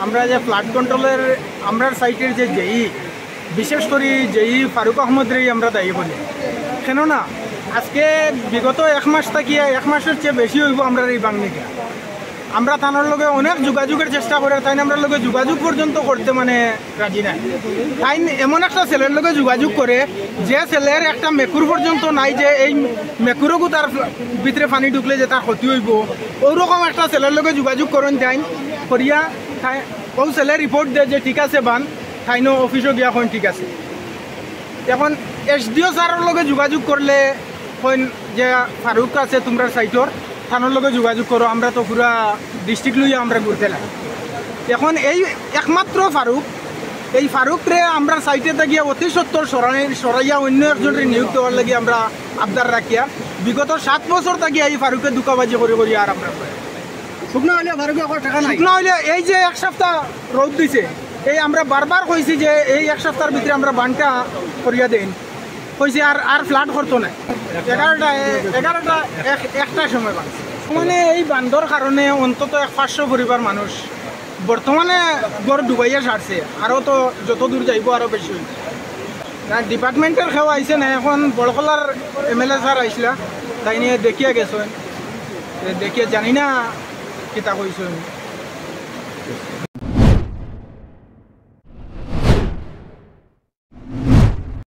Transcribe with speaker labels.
Speaker 1: আমরা যে ফ্লাড কন্ট্রোলের আমরা সাইটের যে জেই বিশেষ করে জেই ফারুক আহমদ রেই আমরা দায়ী করি। কেননা আজকে বিগত এক মাস থাকিয়া এক মাসের চেয়ে বেশি হইব আমরা এই বাংলিকা আমরা থানার লগে অনেক যোগাযোগের চেষ্টা করে তাই আমরা লগে যোগাযোগ পর্যন্ত করতে মানে রাজি নাই। তাই এমন একটা ছেলের লগে যোগাযোগ করে যে ছেলের একটা মেকুর পর্যন্ত নাই যে এই মেকুরকও তার ভিতরে পানি ঢুকলে যে তার ক্ষতি হইব ওইরকম একটা ছেলের লগে যোগাযোগ করেন যাই করিয়া ও ছেলে রিপোর্ট দেয় যে ঠিক আছে বান তাইনো অফিসও গিয়া কইন ঠিক আছে। এখন এসডিও স্যারের লগে যোগাযোগ করলে কইন যে ফারুক আছে তোমরা সাইটর থানার লগে যোগাযোগ করো আমরা তো পুরা ডিস্ট্রিক্ট লইয়া আমরা ঘুরতে লাগে। এখন এই একমাত্র ফারুক এই ফারুকরে আমরা সাইটে গিয়া অতি সত্তর সরাইয়া অন্য একজনের নিয়োগ দেওয়ার লাগে আমরা আবদার রাখিয়া বিগত 7 বছর থাকিয়া এই ফারুকে দুকাবাজি করে করি আর আমরা
Speaker 2: শুকনা হইলে ফারুকে টাকা নাই
Speaker 1: শুকনা হইলে এই যে এক সপ্তাহ রোদ দিছে এই আমরা বারবার কইছি যে এই এক সপ্তাহের ভিতরে আমরা বানটা করিয়া দেন কইছি আর ফ্লাড করতো না 11টার সময় বান মানে এই বান্ধর কারণে অন্তত 500 পরিবার মানুষ বর্তমানে গড় ডুবাইয়া সারছে আরও তো যত দূর যাইব আরও বেশি হইব। ডিপার্টমেন্টের খেওয়া আইসে না এখন বড়খলার MLA স্যার আইসলা তাই নিয়ে দেখিয়া গেছেন দেখিয়া জানি না কিতা কইছেন।